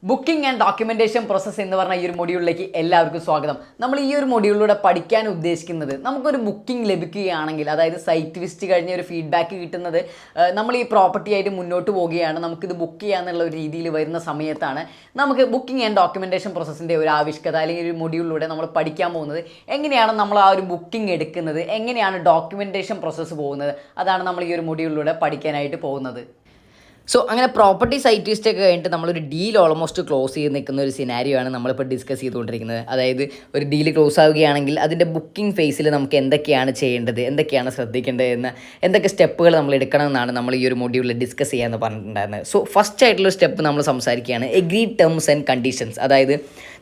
Booking and documentation process എന്ന് പറഞ്ഞ ഈ ഒരു മൊഡ്യൂളിലേക്ക് എല്ലാവർക്കും സ്വാഗതം. നമ്മൾ ഈ ഒരു മൊഡ്യൂളിലൂടെ പഠിക്കാൻ ഉദ്ദേശിക്കുന്നത് നമുക്കൊരു ബുക്കിംഗ് ലഭിക്കുകയാണെങ്കിൽ, അതായത് സൈറ്റ് വിസിറ്റ് കഴിഞ്ഞ ഒരു ഫീഡ്ബാക്ക് കിട്ടുന്നത് നമ്മൾ ഈ പ്രോപ്പർട്ടി ആയിട്ട് മുന്നോട്ട് പോവുകയാണ്, നമുക്കിത് ബുക്ക് ചെയ്യാന്നുള്ള ഒരു രീതിയിൽ വരുന്ന സമയത്താണ് നമുക്ക് ബുക്കിംഗ് ആൻഡ് ഡോക്യുമെൻറ്റേഷൻ പ്രോസസ്സിൻ്റെ ഒരു ആവിഷ്കത അല്ലെങ്കിൽ ഒരു മൊഡ്യൂളിലൂടെ നമ്മൾ പഠിക്കാൻ പോകുന്നത്. എങ്ങനെയാണ് നമ്മൾ ആ ഒരു ബുക്കിംഗ് എടുക്കുന്നത്, എങ്ങനെയാണ് ഡോക്യുമെൻറ്റേഷൻ പ്രോസസ്സ് പോകുന്നത്, അതാണ് നമ്മൾ ഈ ഒരു മൊഡ്യൂളിലൂടെ പഠിക്കാനായിട്ട് പോകുന്നത്. അങ്ങനെ പ്രോപ്പർട്ടി സൈറ്റ് വിസിറ്റ് ഒക്കെ കഴിഞ്ഞിട്ട് നമ്മളൊരു ഡീൽ ഓൾമോസ്റ്റ് ക്ലോസ് ചെയ്ത് നിൽക്കുന്ന ഒരു സിനാരിയോ ആണ് നമ്മളിപ്പോൾ ഡിസ്കസ് ചെയ്തുകൊണ്ടിരിക്കുന്നത്. അതായത് ഒരു ഡീൽ ക്ലോസ് ആവുകയാണെങ്കിൽ അതിൻ്റെ ബുക്കിംഗ് ഫേസിൽ നമുക്ക് എന്തൊക്കെയാണ് ചെയ്യേണ്ടത്, എന്തൊക്കെയാണ് ശ്രദ്ധിക്കേണ്ടത് എന്ന്, എന്തൊക്കെ സ്റ്റെപ്പുകൾ നമ്മൾ എടുക്കണമെന്നാണ് നമ്മൾ ഈ ഒരു മൊഡ്യൂളിൽ ഡിസ്കസ് ചെയ്യാമെന്ന് പറഞ്ഞിട്ടുണ്ടായിരുന്നത്. ഫസ്റ്റ് ആയിട്ടുള്ള സ്റ്റെപ്പ് നമ്മൾ സംസാരിക്കുകയാണ് എഗ്രീഡ് ടേംസ് ആൻഡ് കണ്ടീഷൻസ്. അതായത്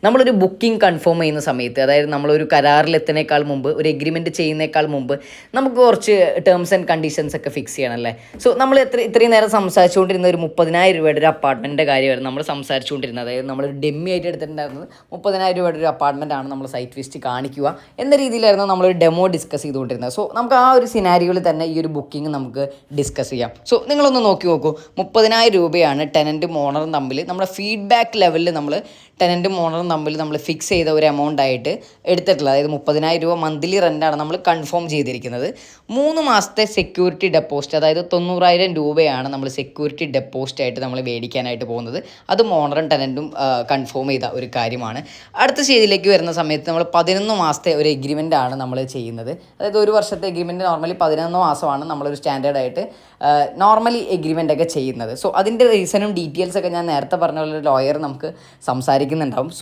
നമ്മളൊരു ബുക്കിംഗ് കൺഫേം ചെയ്യുന്ന സമയത്ത്, അതായത് നമ്മളൊരു കരാറിലെത്തുന്നേക്കാൾ മുമ്പ്, ഒരു എഗ്രിമെൻറ്റ് ചെയ്യുന്നേക്കാൾ മുമ്പ് നമുക്ക് കുറച്ച് ടേംസ് ആൻഡ് കണ്ടീഷൻസ് ഒക്കെ ഫിക്സ് ചെയ്യണമല്ലേ. നമ്മൾ ഇത്രയും നേരം സംസാരിച്ചുകൊണ്ടിരുന്ന ഒരു 30,000 രൂപയുടെ ഒരു അപ്പാർട്ട്മെൻറ്റിൻ്റെ കാര്യമായിരുന്നു നമ്മൾ സംസാരിച്ചുകൊണ്ടിരുന്നത്. അതായത് നമ്മളൊരു ഡെമ്മി ആയിട്ട് എടുത്തിട്ടുണ്ടായിരുന്നത് 30,000 രൂപയുടെ ഒരു അപ്പാർട്ട്മെൻറ്റാണ് നമ്മൾ സൈറ്റ് വിസിറ്റ് കാണിക്കുക എന്ന രീതിയിലായിരുന്നു നമ്മളൊരു ഡെമോ ഡിസ്കസ് ചെയ്തുകൊണ്ടിരുന്നത്. നമുക്ക് ആ ഒരു സിനാരിയോയിൽ തന്നെ ഈ ഒരു ബുക്കിംഗ് നമുക്ക് ഡിസ്കസ് ചെയ്യാം. നിങ്ങളൊന്ന് നോക്കൂ, 30,000 രൂപയാണ് ടെനൻറ്റും ഓണറും തമ്മിൽ നമ്മുടെ ഫീഡ്ബാക്ക് ലെവലിൽ നമ്മൾ ടെനൻറ്റും ഓണറും തമ്മിൽ നമ്മൾ ഫിക്സ് ചെയ്ത ഒരു എമൗണ്ട് ആയിട്ട് എടുത്തിട്ടുള്ളത്. അതായത് 30,000 രൂപ മന്ത്ലി റെൻ്റാണ് നമ്മൾ കൺഫേം ചെയ്തിരിക്കുന്നത്. 3 മാസത്തെ സെക്യൂരിറ്റി ഡെപ്പോസിറ്റ്, അതായത് 90,000 രൂപയാണ് നമ്മൾ സെക്യൂരിറ്റി ഡെപ്പോസിറ്റ് ആയിട്ട് നമ്മൾ മേടിക്കാനായിട്ട് പോകുന്നത്. അതും ഓണറും ടെനൻറ്റും കൺഫേം ചെയ്ത ഒരു കാര്യമാണ്. അടുത്ത സ്റ്റേജിലേക്ക് വരുന്ന സമയത്ത് നമ്മൾ 11 മാസത്തെ ഒരു എഗ്രിമെൻ്റ് ആണ് നമ്മൾ ചെയ്യുന്നത്. അതായത് ഒരു വർഷത്തെ എഗ്രിമെൻറ്റ് നോർമലി 11 മാസമാണ് നമ്മളൊരു സ്റ്റാൻഡേർഡായിട്ട് നോർമലി എഗ്രിമെൻ്റ് ഒക്കെ ചെയ്യുന്നത്. അതിൻ്റെ റീസണും ഡീറ്റെയിൽസൊക്കെ ഞാൻ നേരത്തെ പറഞ്ഞ പോലെ ലോയർ നമുക്ക് സംസാരിക്കുന്നുണ്ടാവും.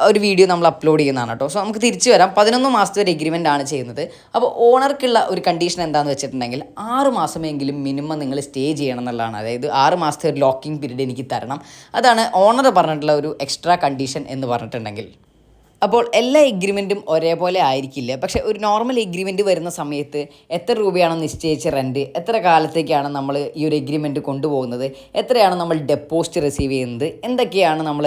ഒരു വീഡിയോ നമ്മൾ അപ്ലോഡ് ചെയ്യുന്നതാണ് കേട്ടോ. നമുക്ക് തിരിച്ചു വരാം. 11 മാസത്തെ ഒരു എഗ്രിമെൻ്റ് ആണ് ചെയ്യുന്നത്. അപ്പോൾ ഓണർക്കുള്ള ഒരു കണ്ടീഷൻ എന്താണെന്ന് വെച്ചിട്ടുണ്ടെങ്കിൽ 6 മാസമെങ്കിലും മിനിമം നിങ്ങൾ സ്റ്റേ ചെയ്യണം എന്നുള്ളതാണ്. അതായത് 6 മാസത്തെ ഒരു ലോക്കിംഗ് പീരീഡ് എനിക്ക് തരണം. അതാണ് ഓണർ പറഞ്ഞിട്ടുള്ള ഒരു എക്സ്ട്രാ കണ്ടീഷൻ എന്ന് പറഞ്ഞിട്ടുണ്ടെങ്കിൽ. അപ്പോൾ എല്ലാ എഗ്രിമെൻറ്റും ഒരേപോലെ ആയിരിക്കില്ല. പക്ഷേ ഒരു നോർമൽ എഗ്രിമെൻറ്റ് വരുന്ന സമയത്ത് എത്ര രൂപയാണ് നിശ്ചയിച്ച റെൻറ്റ്, എത്ര കാലത്തേക്കാണ് നമ്മൾ ഈ ഒരു എഗ്രിമെൻറ്റ് കൊണ്ടുപോകുന്നത്, എത്രയാണ് നമ്മൾ ഡെപ്പോസിറ്റ് റിസീവ് ചെയ്യുന്നത്, എന്തൊക്കെയാണ് നമ്മൾ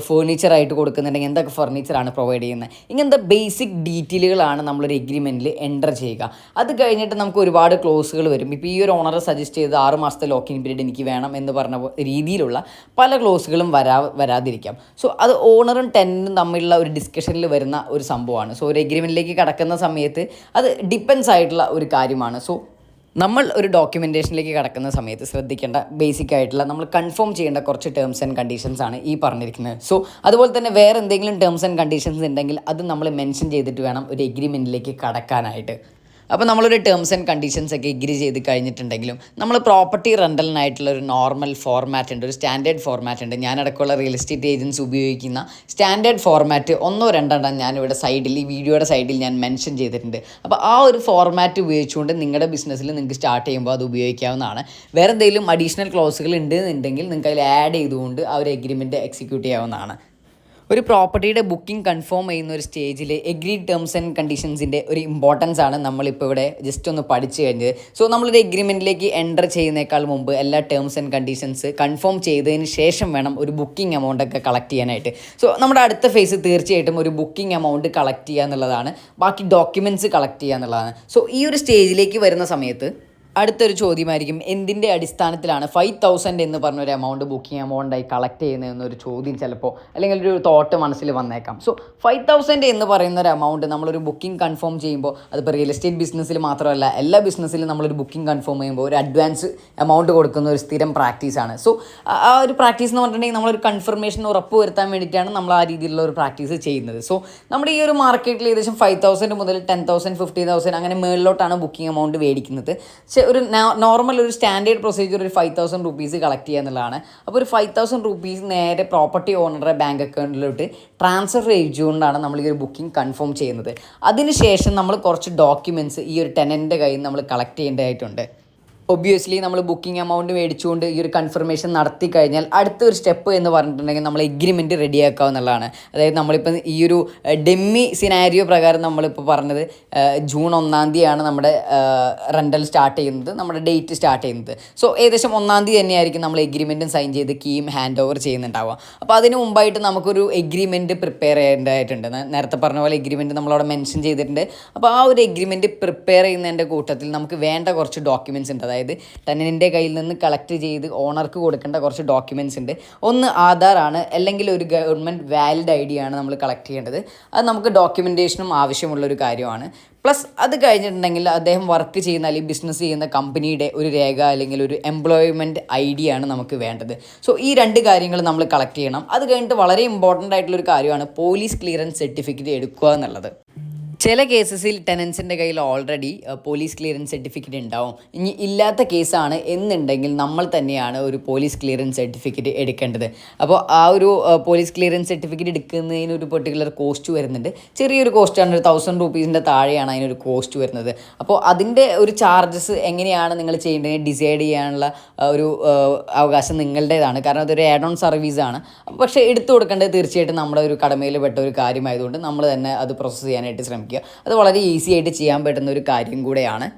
ഫേർണിച്ചറായിട്ട് കൊടുക്കുന്നുണ്ടെങ്കിൽ എന്തൊക്കെ ഫർണിച്ചറാണ് പ്രൊവൈഡ് ചെയ്യുന്നത്, ഇങ്ങനത്തെ ബേസിക് ഡീറ്റെയിലുകളാണ് നമ്മളൊരു എഗ്രിമെൻറ്റിൽ എൻ്റർ ചെയ്യുക. അത് കഴിഞ്ഞിട്ട് നമുക്ക് ഒരുപാട് ക്ലോസുകൾ വരും. ഇപ്പോൾ ഈ ഒരു ഓണർ സജസ്റ്റ് ചെയ്ത് 6 മാസത്തെ ലോക്കിംഗ് പീരീഡ് എനിക്ക് വേണം എന്ന് പറഞ്ഞ രീതിയിലുള്ള പല ക്ലോസുകളും വരാതിരിക്കാം. അത് ഓണറും ടെനൻറ്റും തമ്മിലുള്ള ഒരു ഡിസ്കഷനിൽ വരുന്ന ഒരു സംഭവമാണ്. ഒരു എഗ്രിമെൻറ്റിലേക്ക് കടക്കുന്ന സമയത്ത് അത് ഡിപ്പെൻസ് ആയിട്ടുള്ള ഒരു കാര്യമാണ്. നമ്മൾ ഒരു ഡോക്യുമെൻറ്റേഷനിലേക്ക് കടക്കുന്ന സമയത്ത് ശ്രദ്ധിക്കേണ്ട ബേസിക് ആയിട്ടുള്ള നമ്മൾ കൺഫേം ചെയ്യേണ്ട കുറച്ച് ടേംസ് ആൻഡ് കണ്ടീഷൻസ് ആണ് ഈ പറഞ്ഞിരിക്കുന്നത്. അതുപോലെ തന്നെ വേറെ എന്തെങ്കിലും ടേംസ് ആൻഡ് കണ്ടീഷൻസ് ഉണ്ടെങ്കിൽ അത് നമ്മൾ മെൻഷൻ ചെയ്തിട്ട് വേണം ഒരു എഗ്രിമെൻറ്റിലേക്ക് കടക്കാനായിട്ട്. അപ്പോൾ നമ്മളൊരു ടേംസ് ആൻഡ് കണ്ടീഷൻസ് ഒക്കെ എഗ്രി ചെയ്ത് കഴിഞ്ഞിട്ടുണ്ടെങ്കിലും നമ്മൾ പ്രോപ്പർട്ടി റെൻ്റലിനായിട്ടുള്ള ഒരു നോർമൽ ഫോർമാറ്റ് ഉണ്ട്, ഒരു സ്റ്റാൻഡേർഡ് ഫോർമാറ്റ് ഉണ്ട്. ഞാനടക്കമുള്ള റിയൽ എസ്റ്റേറ്റ് ഏജൻസ് ഉപയോഗിക്കുന്ന സ്റ്റാൻഡേർഡ് ഫോർമാറ്റ് 1-2 ഞാനിവിടെ സൈഡിൽ, ഈ വീഡിയോയുടെ സൈഡിൽ ഞാൻ മെൻഷൻ ചെയ്തിട്ടുണ്ട്. അപ്പോൾ ആ ഒരു ഫോർമാറ്റ് ഉപയോഗിച്ചുകൊണ്ട് നിങ്ങളുടെ ബിസിനസ്സിൽ നിങ്ങൾക്ക് സ്റ്റാർട്ട് ചെയ്യുമ്പോൾ അത് ഉപയോഗിക്കാവുന്നതാണ്. വേറെ എന്തെങ്കിലും അഡീഷണൽ ക്ലോസുകൾ ഉണ്ടെന്നുണ്ടെങ്കിൽ നിങ്ങൾക്ക് അതിൽ ആഡ് ചെയ്തുകൊണ്ട് ആ ഒരു എഗ്രിമെൻറ്റ് എക്സിക്യൂട്ട് ചെയ്യാവുന്നതാണ്. ഒരു പ്രോപ്പർട്ടിയുടെ ബുക്കിംഗ് കൺഫേം ചെയ്യുന്ന ഒരു സ്റ്റേജിൽ എഗ്രീഡ് ടേംസ് ആൻഡ് കണ്ടീഷൻസിൻ്റെ ഒരു ഇമ്പോർട്ടൻസ് ആണ് നമ്മളിപ്പോൾ ഇവിടെ ജസ്റ്റ് ഒന്ന് പഠിച്ചു കഴിഞ്ഞത്. നമ്മളൊരു എഗ്രിമെൻറ്റിലേക്ക് എൻ്റർ ചെയ്യുന്നേക്കാൾ മുമ്പ് എല്ലാ ടേംസ് ആൻഡ് കണ്ടീഷൻസ് കൺഫേം ചെയ്തതിന് ശേഷം വേണം ഒരു ബുക്കിംഗ് എമൗണ്ട് ഒക്കെ കളക്ട് ചെയ്യാനായിട്ട്. നമ്മുടെ അടുത്ത ഫേസ് തീർച്ചയായിട്ടും ഒരു ബുക്കിംഗ് എമൗണ്ട് കളക്ട് ചെയ്യുക എന്നുള്ളതാണ്. ബാക്കി ഡോക്യുമെൻറ്റ്സ് കളക്ട് ചെയ്യുക എന്നുള്ളതാണ്. ഈ ഒരു സ്റ്റേജിലേക്ക് വരുന്ന സമയത്ത് അടുത്തൊരു ചോദ്യമായിരിക്കും, എന്തിൻ്റെ അടിസ്ഥാനത്തിലാണ് 5,000 എന്ന് പറഞ്ഞൊരു എമൗണ്ട് ബുക്കിംഗ് എമൗണ്ടായി കളക്ട് ചെയ്യുന്നതെന്നൊരു ചോദ്യം ചിലപ്പോൾ, അല്ലെങ്കിൽ ഒരു തോട്ട് മനസ്സിൽ വന്നേക്കാം. 5,000 എന്ന് പറയുന്ന ഒരു എമൗണ്ട് നമ്മളൊരു ബുക്കിംഗ് കൺഫേം ചെയ്യുമ്പോൾ, അതിപ്പോൾ റിയൽ എസ്റ്റേറ്റ് ബിസിനസ്സിൽ മാത്രമല്ല എല്ലാ ബിസിനസ്സിലും നമ്മളൊരു ബുക്കിംഗ് കൺഫേം ചെയ്യുമ്പോൾ ഒരു അഡ്വാൻസ് എമൗണ്ട് കൊടുക്കുന്ന ഒരു സ്ഥിരം പ്രാക്ടീസാണ്. ആ ഒരു പ്രാക്ടീസ് എന്ന് പറഞ്ഞിട്ടുണ്ടെങ്കിൽ നമ്മളൊരു കൺഫർമേഷൻ ഉറപ്പ് വരുത്താൻ വേണ്ടിയിട്ടാണ് നമ്മൾ ആ രീതിയിലുള്ള ഒരു പ്രാക്ടീസ് ചെയ്യുന്നത്. നമ്മുടെ ഈ ഒരു മാർക്കറ്റിൽ ഏകദേശം 5,000 മുതൽ 10,000, 50,000 അങ്ങനെ മുകളിലോട്ടാണ് ബുക്കിംഗ് എമൗണ്ട് മേടിക്കുന്നത്. ഒരു നോർമൽ ഒരു സ്റ്റാൻഡേർഡ് പ്രൊസീജിയർ ഒരു 5,000 റുപ്പീസ് കളക്ട് ചെയ്യുക എന്നുള്ളതാണ്. അപ്പോൾ ഒരു 5,000 റുപ്പീസ് നേരെ പ്രോപ്പർട്ടി ഓണറുടെ ബാങ്ക് അക്കൗണ്ടിലോട്ട് ട്രാൻസ്ഫർ ചെയ്തുകൊണ്ടാണ് നമ്മൾ ഈ ഒരു ബുക്കിംഗ് കൺഫേം ചെയ്യുന്നത്. അതിനുശേഷം നമ്മൾ കുറച്ച് ഡോക്യുമെൻറ്റ്സ് ഈ ഒരു ടെനൻറ്റിൻ്റെ കയ്യിൽ നിന്ന് നമ്മൾ കളക്ട് ചെയ്യേണ്ടതായിട്ടുണ്ട്. ഒബ്വിയസ്ലി നമ്മൾ ബുക്കിംഗ് എമൗണ്ട് മേടിച്ചുകൊണ്ട് ഈ ഒരു കൺഫർമേഷൻ നടത്തി കഴിഞ്ഞാൽ അടുത്തൊരു സ്റ്റെപ്പ് എന്ന് പറഞ്ഞിട്ടുണ്ടെങ്കിൽ നമ്മൾ എഗ്രിമെൻറ്റ് റെഡിയാക്കുക എന്നുള്ളതാണ്. അതായത് നമ്മളിപ്പോൾ ഈ ഒരു ഡെമ്മി സിനാരിയോ പ്രകാരം നമ്മളിപ്പോൾ പറഞ്ഞത് ജൂൺ 1 തീയതിയാണ് നമ്മുടെ റെൻ്റൽ സ്റ്റാർട്ട് ചെയ്യുന്നത്, നമ്മുടെ ഡേറ്റ് സ്റ്റാർട്ട് ചെയ്യുന്നത്. ഏകദേശം 1 തീയതി തന്നെയായിരിക്കും നമ്മൾ എഗ്രിമെൻറ്റും സൈൻ ചെയ്ത് കീം ഹാൻഡ് ഓവർ ചെയ്യുന്നുണ്ടാവുക. അപ്പോൾ അതിന് മുമ്പായിട്ട് നമുക്കൊരു എഗ്രിമെൻറ്റ് പ്രിപ്പയർ ചെയ്യേണ്ടതായിട്ടുണ്ട്. നേരത്തെ പറഞ്ഞ പോലെ എഗ്രിമെൻറ്റ് നമ്മളവിടെ മെൻഷൻ ചെയ്തിട്ടുണ്ട്. അപ്പോൾ ആ ഒരു എഗ്രിമെൻറ്റ് പ്രിപ്പയർ ചെയ്യുന്നതിൻ്റെ കൂട്ടത്തിൽ നമുക്ക് വേണ്ട കുറച്ച് ഡോക്യുമെൻറ്റ്സ് ഉണ്ട്. അതായത് അതായത് ടെനൻറ്റിൻ്റെ കയ്യിൽ നിന്ന് കളക്ട് ചെയ്ത് ഓണർക്ക് കൊടുക്കേണ്ട കുറച്ച് ഡോക്യുമെൻറ്റ്സ് ഉണ്ട്. ഒന്ന് ആധാറാണ്, അല്ലെങ്കിൽ ഒരു ഗവൺമെൻറ് വാലിഡ് ID ആണ് നമ്മൾ കളക്ട് ചെയ്യേണ്ടത്. അത് നമുക്ക് ഡോക്യുമെൻറ്റേഷനും ആവശ്യമുള്ളൊരു കാര്യമാണ്. പ്ലസ് അത് കഴിഞ്ഞിട്ടുണ്ടെങ്കിൽ അദ്ദേഹം വർക്ക് ചെയ്യുന്ന അല്ലെങ്കിൽ ബിസിനസ് ചെയ്യുന്ന കമ്പനിയുടെ ഒരു രേഖ അല്ലെങ്കിൽ ഒരു എംപ്ലോയ്മെൻറ്റ് ID ആണ് നമുക്ക് വേണ്ടത്. സോ ഈ 2 കാര്യങ്ങൾ നമ്മൾ കളക്ട് ചെയ്യണം. അത് കഴിഞ്ഞിട്ട് വളരെ ഇമ്പോർട്ടൻ്റ് ആയിട്ടുള്ളൊരു കാര്യമാണ് പോലീസ് ക്ലിയറൻസ് സർട്ടിഫിക്കറ്റ് എടുക്കുക എന്നുള്ളത്. ചില കേസസിൽ ടെനൻസിൻ്റെ കയ്യിൽ ഓൾറെഡി പോലീസ് ക്ലിയറൻസ് സർട്ടിഫിക്കറ്റ് ഉണ്ടാവും. ഇനി ഇല്ലാത്ത കേസാണ് എന്നുണ്ടെങ്കിൽ നമ്മൾ തന്നെയാണ് ഒരു പോലീസ് ക്ലിയറൻസ് സർട്ടിഫിക്കറ്റ് എടുക്കേണ്ടത്. അപ്പോൾ ആ ഒരു പോലീസ് ക്ലിയറൻസ് സർട്ടിഫിക്കറ്റ് എടുക്കുന്നതിന് ഒരു പെർട്ടിക്കുലർ കോസ്റ്റ് വരുന്നുണ്ട്. ചെറിയൊരു കോസ്റ്റാണ്, ഒരു 1000 രൂപീസിൻ്റെ താഴെയാണ് അതിനൊരു കോസ്റ്റ് വരുന്നത്. അപ്പോൾ അതിൻ്റെ ഒരു ചാർജസ് എങ്ങനെയാണ് നിങ്ങൾ ചെയ്യേണ്ടത് ഡിസൈഡ് ചെയ്യാനുള്ള ഒരു അവകാശം നിങ്ങളുടേതാണ്. കാരണം അതൊരു ആഡ് ഓൺ സർവീസാണ്. പക്ഷേ എടുത്തു കൊടുക്കേണ്ടത് തീർച്ചയായിട്ടും നമ്മുടെ ഒരു കടമയിൽ പെട്ട ഒരു കാര്യമായതുകൊണ്ട് നമ്മൾ തന്നെ അത് പ്രോസസ്സ് ചെയ്യാനായിട്ട് ശ്രമിക്കുക. അത് വളരെ ഈസി ആയിട്ട് ചെയ്യാൻ പറ്റുന്ന ഒരു കാര്യം കൂടെയാണ്.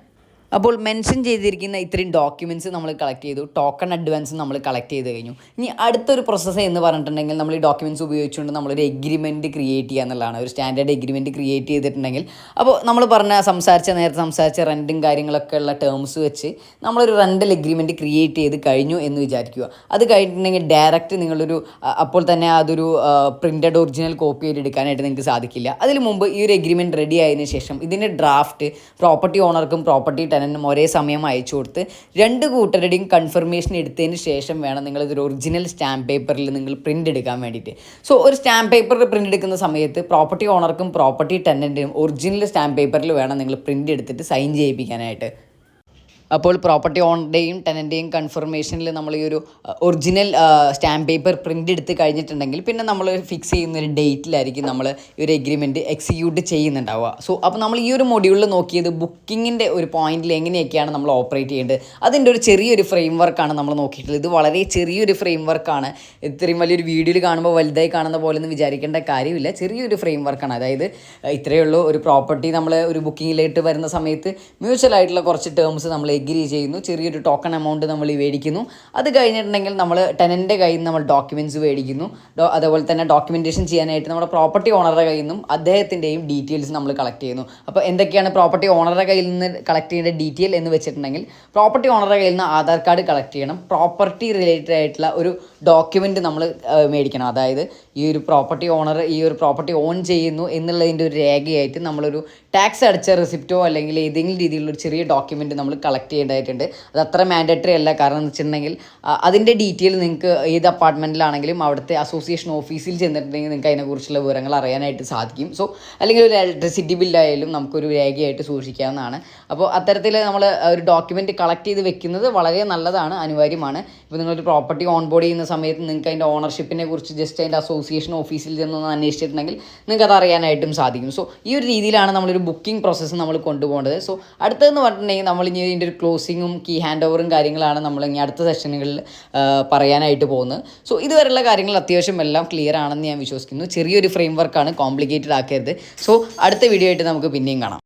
അപ്പോൾ മെൻഷൻ ചെയ്തിരിക്കുന്ന ഇത്രയും ഡോക്യുമെൻറ്റ്സ് നമ്മൾ കളക്ട് ചെയ്തു, ടോക്കൺ അഡ്വാൻസ് നമ്മൾ കളക്ട് ചെയ്ത് കഴിഞ്ഞു. ഇനി അടുത്തൊരു പ്രോസസ്സ് എന്ന് പറഞ്ഞിട്ടുണ്ടെങ്കിൽ നമ്മൾ ഈ ഡോക്യുമെൻറ്റ്സ് ഉപയോഗിച്ചുകൊണ്ട് നമ്മളൊരു എഗ്രിമെൻറ്റ് ക്രിയേറ്റ് ചെയ്യുക എന്നുള്ളതാണ്. ഒരു സ്റ്റാൻഡേർഡ് എഗ്രിമെൻറ്റ് ക്രിയേറ്റ് ചെയ്തിട്ടുണ്ടെങ്കിൽ അപ്പോൾ നമ്മൾ നേരത്തെ സംസാരിച്ച റെൻറ്റും കാര്യങ്ങളൊക്കെ ഉള്ള ടേംസ് വെച്ച് നമ്മളൊരു റെൻ്റൽ എഗ്രിമെൻറ്റ് ക്രിയേറ്റ് ചെയ്ത് കഴിഞ്ഞു എന്ന് വിചാരിക്കുക. അത് കഴിഞ്ഞിട്ടുണ്ടെങ്കിൽ ഡയറക്റ്റ് നിങ്ങളൊരു അപ്പോൾ തന്നെ അതൊരു പ്രിൻറ്റഡ് ഒറിജിനൽ കോപ്പി ആയിട്ട് എടുക്കാനായിട്ട് നിങ്ങൾക്ക് സാധിക്കില്ല. അതിന് മുമ്പ് ഈ ഒരു എഗ്രിമെൻറ്റ് റെഡി ആയതിനു ശേഷം ഇതിൻ്റെ ഡ്രാഫ്റ്റ് പ്രോപ്പർട്ടി ഓണർക്കും പ്രോപ്പർട്ടി ഒരേ സമയം അയച്ചു കൊടുത്ത് 2 കൂട്ടരുടെയും കൺഫർമേഷൻ എടുത്തതിന് ശേഷം വേണം നിങ്ങളിതൊരു ഒറിജിനൽ സ്റ്റാമ്പ് പേപ്പറിൽ നിങ്ങൾ പ്രിൻ്റ് എടുക്കാൻ വേണ്ടിയിട്ട്. സോ ഒരു സ്റ്റാമ്പ് പേപ്പറിൽ പ്രിൻ്റ് എടുക്കുന്ന സമയത്ത് പ്രോപ്പർട്ടി ഓണർക്കും പ്രോപ്പർട്ടി ടെനൻറ്റിനും ഒറിജിനൽ സ്റ്റാമ്പ് പേപ്പറിൽ വേണം നിങ്ങൾ പ്രിൻ്റ് എടുത്തിട്ട് സൈൻ ചെയ്യിപ്പിക്കാനായിട്ട്. അപ്പോൾ പ്രോപ്പർട്ടി ഓണറുടെയും ടെനൻറ്റിൻ്റെയും കൺഫർമേഷനിൽ നമ്മൾ ഈ ഒരു ഒറിജിനൽ സ്റ്റാമ്പ് പേപ്പർ പ്രിൻ്റ് എടുത്ത് കഴിഞ്ഞിട്ടുണ്ടെങ്കിൽ പിന്നെ നമ്മൾ ഫിക്സ് ചെയ്യുന്ന ഒരു ഡേറ്റിലായിരിക്കും നമ്മൾ ഈ ഒരു എഗ്രിമെൻറ്റ് എക്സിക്യൂട്ട് ചെയ്യുന്നുണ്ടാവുക. സോ അപ്പോൾ നമ്മൾ ഈ ഒരു മൊഡ്യൂളിൽ നോക്കിയത് ബുക്കിങ്ങിൻ്റെ ഒരു പോയിന്റിൽ എങ്ങനെയൊക്കെയാണ് നമ്മൾ ഓപ്പറേറ്റ് ചെയ്യേണ്ടത്, അതിൻ്റെ ഒരു ചെറിയൊരു ഫ്രെയിം വർക്കാണ് നമ്മൾ നോക്കിയിട്ടുള്ളത്. ഇത് വളരെ ചെറിയൊരു ഫ്രെയിം വർക്കാണ്. ഇത്രയും വലിയൊരു വീഡിയോയിൽ കാണുമ്പോൾ വലുതായി കാണുന്ന പോലെ ഒന്നും വിചാരിക്കേണ്ട കാര്യമില്ല. ചെറിയൊരു ഫ്രെയിം വർക്കാണ്. അതായത് ഇത്രയേ ഉള്ളൂ, ഒരു പ്രോപ്പർട്ടി നമ്മൾ ഒരു ബുക്കിങ്ങിലേക്ക് വരുന്ന സമയത്ത് മ്യൂച്വൽ ആയിട്ടുള്ള കുറച്ച് ടേംസ് നമ്മൾ എഗ്രി ചെയ്യുന്നു, ചെറിയൊരു ടോക്കൺ എമൗണ്ട് നമ്മൾ മേടിക്കുന്നു. അത് കഴിഞ്ഞിട്ടുണ്ടെങ്കിൽ നമ്മൾ ടെനൻ്റെ കയ്യിൽ നിന്ന് നമ്മൾ ഡോക്യുമെൻറ്റ്സ് മേടിക്കുന്നു. അതേപോലെ തന്നെ ഡോക്യുമെൻറ്റേഷൻ ചെയ്യാനായിട്ട് നമ്മുടെ പ്രോപ്പർട്ടി ഓണറുടെ കയ്യിൽ നിന്നും അദ്ദേഹത്തിൻ്റെയും ഡീറ്റെയിൽസ് നമ്മൾ കളക്ട് ചെയ്യുന്നു. അപ്പോൾ എന്തൊക്കെയാണ് പ്രോപ്പർട്ടി ഓണറുടെ കയ്യിൽ നിന്ന് കളക്ട് ചെയ്യേണ്ട ഡീറ്റെയിൽ എന്ന് വെച്ചിട്ടുണ്ടെങ്കിൽ പ്രോപ്പർട്ടി ഓണറുടെ കയ്യിൽ നിന്ന് ആധാർ കാർഡ് കളക്ട് ചെയ്യണം. പ്രോപ്പർട്ടി റിലേറ്റഡ് ആയിട്ടുള്ള ഒരു ഡോക്യുമെൻറ്റ് നമ്മൾ മേടിക്കണം. അതായത് ഈ ഒരു പ്രോപ്പർട്ടി ഓണർ ഈ ഒരു പ്രോപ്പർട്ടി ഓൺ ചെയ്യുന്നു എന്നുള്ളതിൻ്റെ ഒരു രേഖയായിട്ട് നമ്മളൊരു ടാക്സ് അടച്ച റെസിപ്റ്റോ അല്ലെങ്കിൽ ഏതെങ്കിലും രീതിയിലുള്ള ഒരു ചെറിയ ഡോക്യുമെൻറ്റ് നമ്മൾ കളക്ട് ചെയ്യേണ്ടതായിട്ടുണ്ട്. അത് അത്ര മാൻഡറ്ററി അല്ല. കാരണം എന്ന് വെച്ചിട്ടുണ്ടെങ്കിൽ അതിൻ്റെ ഡീറ്റെയിൽ നിങ്ങൾക്ക് ഏത് അപ്പാർട്ട്മെൻറ്റിലാണെങ്കിലും അവിടുത്തെ അസോസിയേഷൻ ഓഫീസിൽ ചെന്നിട്ടുണ്ടെങ്കിൽ നിങ്ങൾക്ക് അതിനെക്കുറിച്ചുള്ള വിവരങ്ങൾ അറിയാനായിട്ട് സാധിക്കും. സോ അല്ലെങ്കിൽ ഒരു ഇലക്ട്രിസിറ്റി ബില്ലായാലും നമുക്കൊരു രേഖയായിട്ട് സൂക്ഷിക്കാവുന്നതാണ്. അപ്പോൾ അത്തരത്തിൽ നമ്മൾ ഒരു ഡോക്യുമെൻറ്റ് കളക്ട് ചെയ്ത് വെക്കുന്നത് വളരെ നല്ലതാണ്, അനിവാര്യമാണ്. ഇപ്പോൾ നിങ്ങളൊരു പ്രോപ്പർട്ടി ഓൺ ബോർഡ് ചെയ്യുന്ന സമയത്ത് നിങ്ങൾക്ക് അതിൻ്റെ ഓണർഷിപ്പിനെ കുറിച്ച് ജസ്റ്റ് അതിൻ്റെ അസോസിയേഷൻ ഓഫീസിൽ ചെന്നൊന്ന് അന്വേഷിച്ചിട്ടുണ്ടെങ്കിൽ നിങ്ങൾക്ക് അത് അറിയാനായിട്ടും സാധിക്കും. സോ ഈ ഒരു രീതിയിലാണ് നമ്മളൊരു ബുക്കിംഗ് പ്രോസസ്സ് നമ്മൾ കൊണ്ടുപോകേണ്ടത്. സോ അടുത്തതെന്ന് പറഞ്ഞിട്ടുണ്ടെങ്കിൽ നമ്മൾ ഇനി ഇതിൻ്റെ ഒരു ക്ലോസിങ്ങും കീ ഹാൻഡ് ഓവറും കാര്യങ്ങളാണ് നമ്മൾ ഇനി അടുത്ത സെഷനുകളിൽ പറയാനായിട്ട് പോകുന്നത്. സോ ഇതുവരെയുള്ള കാര്യങ്ങൾ അത്യാവശ്യം എല്ലാം ക്ലിയർ ആണെന്ന് ഞാൻ വിശ്വസിക്കുന്നു. ചെറിയൊരു ഫ്രെയിം വർക്കാണ്, കോംപ്ലിക്കേറ്റഡ് ആക്കരുത്. സോ അടുത്ത വീഡിയോ ആയിട്ട് നമുക്ക് പിന്നെയും കാണാം.